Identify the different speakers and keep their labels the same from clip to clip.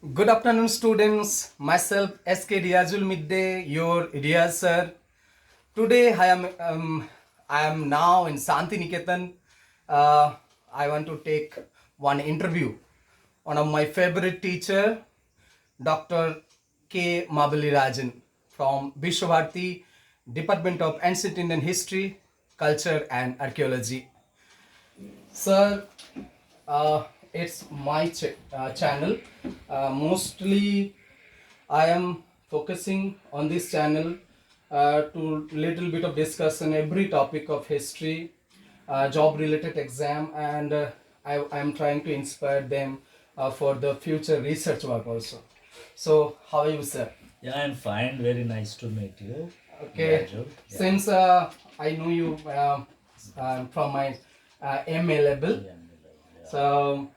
Speaker 1: Good afternoon, students. Myself, SK Riajul Midde, your Riaz sir. Today, I am now in Santiniketan. I want to take one interview. One of my favorite teacher, Dr. K Mavali Rajan from Visva-Bharati, Department of Ancient Indian History, Culture and Archaeology. Sir, it's my channel. Mostly, I am focusing on this channel to little bit of discussion every topic of history, job related exam, and I am trying to inspire them for the future research work also. So, how are you, sir?
Speaker 2: Yeah, I'm fine. Very nice to meet you,
Speaker 1: Okay,
Speaker 2: Riajul. Yeah.
Speaker 1: since I know you from my MA level,
Speaker 2: Yeah, yeah.
Speaker 1: so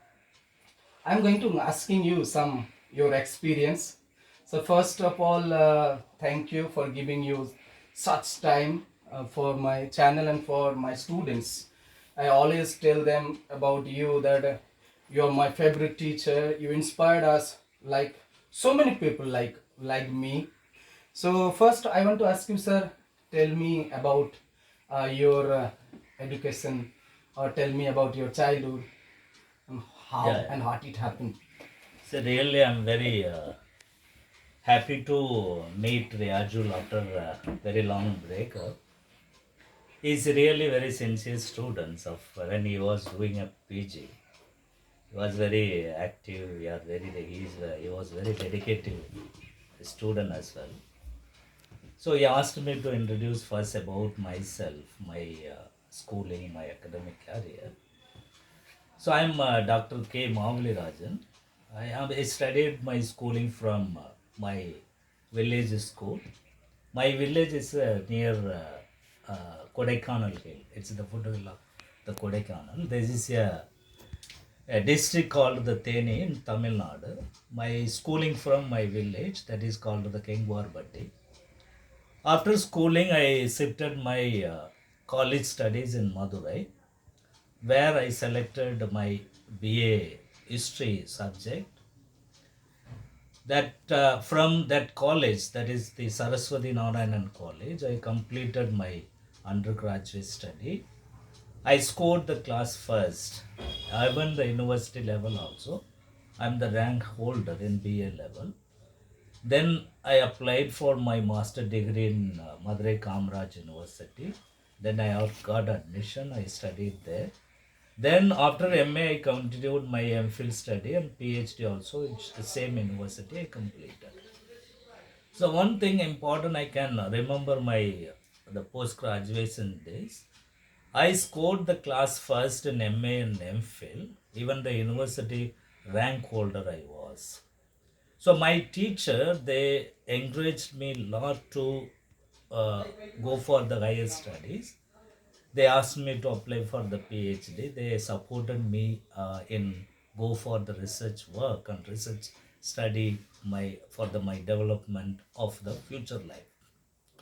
Speaker 1: I'm going to asking you some your experience. So first of all, thank you for giving you such time for my channel and for my students. I always tell them about you that you're my favorite teacher. You inspired us like so many people like me. So first, I want to ask you, sir, tell me about your education, or tell me about your childhood, and how
Speaker 2: Yeah,
Speaker 1: and
Speaker 2: yeah.
Speaker 1: what it happened.
Speaker 2: So really, I'm very happy to meet Riajul after a very long breakup. He's really very sincere student of when he was doing a PG. He was very active. Yeah, he was very dedicated student as well. So he asked me to introduce first about myself, my schooling, my academic career. So I'm Dr. K Mavali Rajan. I studied my schooling from my village school. My village is near Kodaikanal Hill. It's the foothill of the Kodaikanal. This is a district called the Theni in Tamil Nadu. My schooling from my village, that is called the K Mavali. After schooling, I shifted my college studies in Madurai, where I selected my BA history subject. That from that college, that is the Saraswati Narayanan College, I completed my undergraduate study. I scored the class first. I won the university level also. I'm the rank holder in BA level. Then I applied for my master degree in Madurai Kamaraj University. Then I got admission. I studied there. Then after MA, I continued my MPhil study and PhD also in the same university I completed. So one thing important I can remember my the post graduation days. I scored the class first in MA and MPhil. Even the university rank holder I was. So my teacher they encouraged me a lot to uh, go for the higher studies. They asked me to apply for the PhD. They supported me in go for the research work and research study my for the my development of the future life.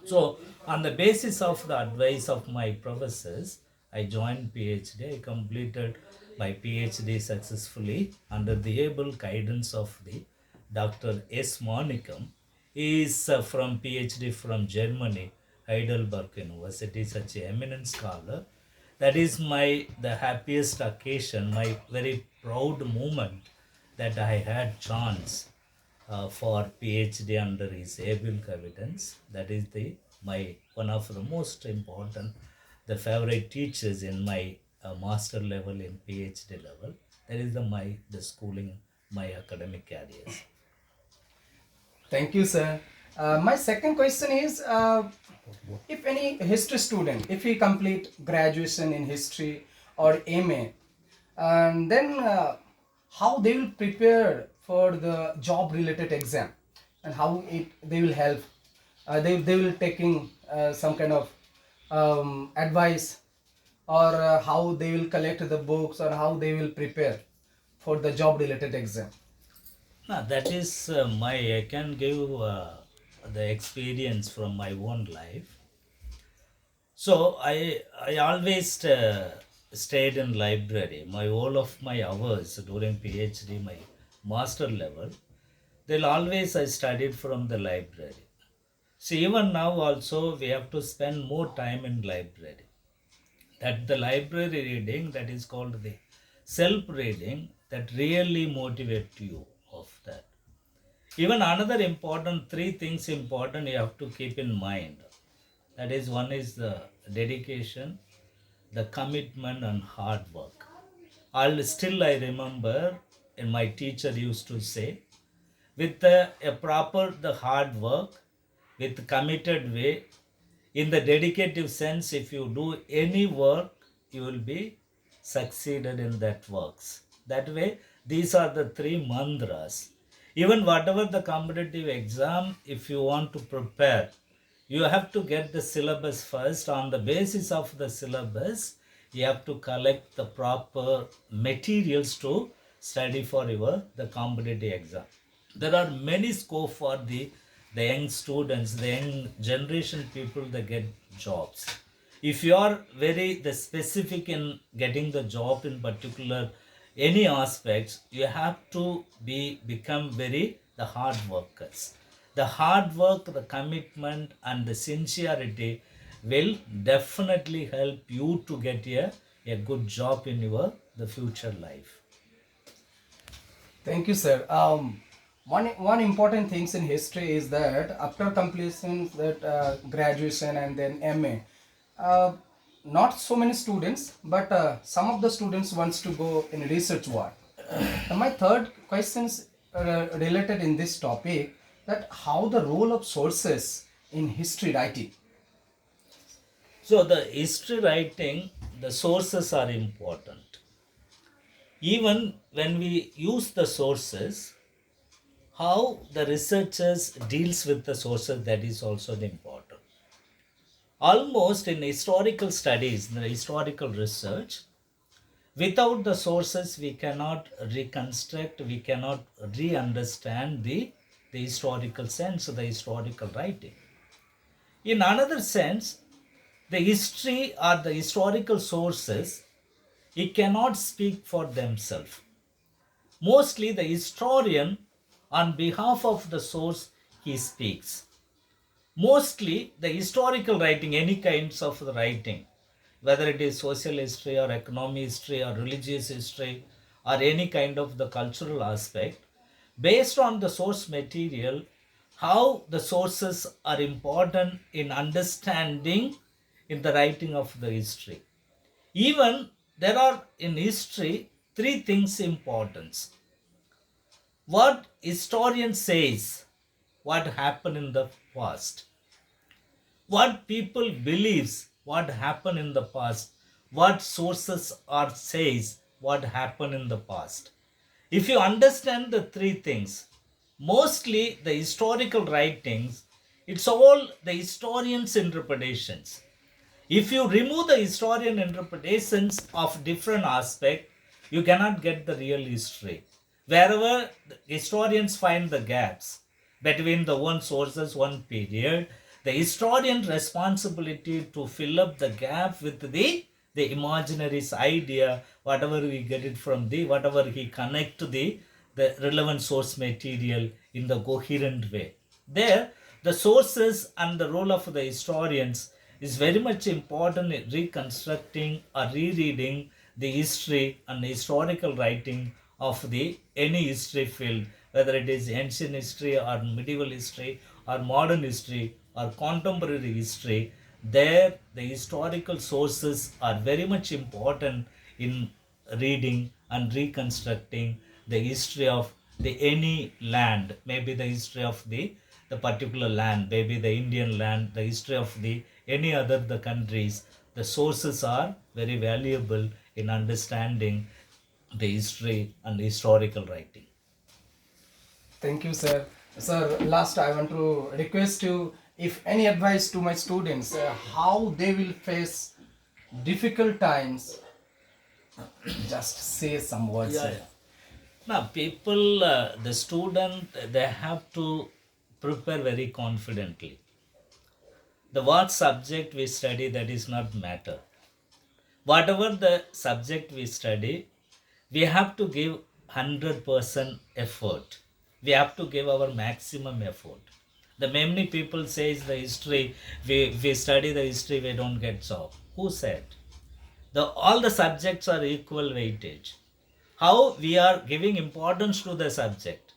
Speaker 2: So on the basis of the advice of my professors, I joined PhD. I completed my PhD successfully under the able guidance of the Dr. S. Monikam. He is from PhD from Germany, Heidelberg University, such an eminent scholar. That is my the happiest occasion, my very proud moment that I had chance for PhD under his able guidance. That is the my one of the most important, the favorite teachers in my master level in PhD level. That is the schooling, my academic careers.
Speaker 1: Thank you, sir. My second question is, if any history student, if he complete graduation in history or MA, and then how they will prepare for the job related exam, and how they will help, they will taking some kind of advice, or how they will collect the books, or how they will prepare for the job related exam.
Speaker 2: That is my I can give the experience from my own life. So I always stayed in library. My all of my hours during PhD, my master level, they'll always I studied from the library. See, even now also we have to spend more time in library. That the library reading, that is called the self reading, that really motivate you of that. Even another important, three things important you have to keep in mind. That is, one is the dedication, the commitment and hard work. Still I remember, and my teacher used to say, with a proper the hard work, with committed way, in the dedicative sense, if you do any work, you will be succeeded in that works. That way, these are the three mantras. Even whatever the competitive exam, if you want to prepare, you have to get the syllabus first. On the basis of the syllabus, you have to collect the proper materials to study for your the competitive exam. There are many scope for the young students, the young generation people that get jobs. If you are very the specific in getting the job in particular any aspects, you have to become very the hard workers. The hard work, the commitment and the sincerity will definitely help you to get a good job in your the future life.
Speaker 1: Thank you, sir. One important things in history is that after completion that graduation and then MA, not so many students, but some of the students wants to go in research work. And my third questions related in this topic, that how the role of sources in history writing.
Speaker 2: So the history writing, the sources are important. Even when we use the sources, how the researchers deals with the sources, that is also important. Almost in historical studies, in the historical research, without the sources we cannot reconstruct, we cannot re-understand the historical sense of the historical writing. In another sense, the history or the historical sources, it cannot speak for themselves. Mostly the historian, on behalf of the source, he speaks. Mostly the historical writing, any kinds of the writing, whether it is social history or economic history or religious history or any kind of the cultural aspect, based on the source material, how the sources are important in understanding in the writing of the history. Even there are in history three things important. What historian says, what happened in the past, what people believes, what happened in the past, what sources are says, what happened in the past. If you understand the three things, mostly the historical writings, it's all the historians interpretations. If you remove the historian interpretations of different aspect, you cannot get the real history. Wherever the historians find the gaps between the one sources, one period, the historian responsibility to fill up the gap with the imaginaries idea, whatever we get it from the, whatever he connect to the relevant source material in the coherent way. There, the sources and the role of the historians is very much important in reconstructing or rereading the history and the historical writing of the any history field, whether it is ancient history or medieval history or modern history or contemporary history. There, the historical sources are very much important in reading and reconstructing the history of the any land, maybe the history of the particular land, maybe the Indian land, the history of the any other the countries. The sources are very valuable in understanding the history and historical writing.
Speaker 1: Thank you, sir. Sir, last I want to request you if any advice to my students how they will face difficult times. Just say some words.
Speaker 2: Yeah,
Speaker 1: Sir.
Speaker 2: yeah. Now, people, the student, they have to prepare very confidently. The what subject we study, that is not matter. Whatever the subject we study, we have to give 100% effort. we have to give our maximum effort. The many people says the history, we study the history, we don't get job. Who said? All the subjects are equal weightage. How we are giving importance to the subject.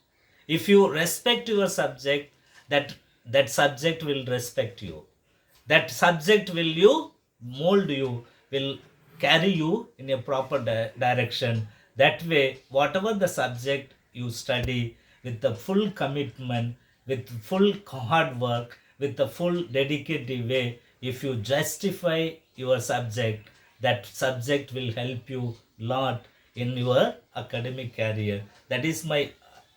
Speaker 2: If you respect your subject, that subject will respect you. That subject will you mold you, will carry you in a proper direction. That way, whatever the subject you study with the full commitment, with full hard work, with the full dedicated way, if you justify your subject, that subject will help you lot in your academic career. That is my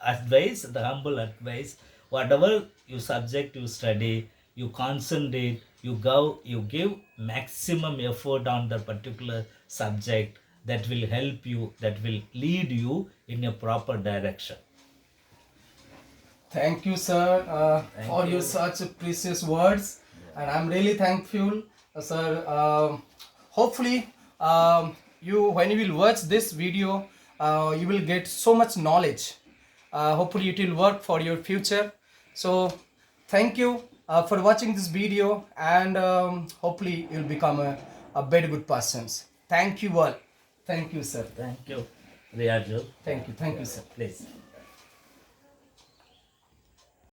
Speaker 2: advice, the humble advice. Whatever you subject you study, you concentrate, you give maximum effort on the particular subject. That will help you, that will lead you in a proper direction.
Speaker 1: Thank you, sir,
Speaker 2: Thank
Speaker 1: for
Speaker 2: you.
Speaker 1: your such precious words, and I'm really thankful, sir. Hopefully, you when you will watch this video, you will get so much knowledge. Hopefully, it will work for your future. So, thank you for watching this video, and hopefully, you'll become a very good person. Thank you all. Thank you, sir.
Speaker 2: Thank you, Riajul.
Speaker 1: Thank you, sir.
Speaker 2: Please.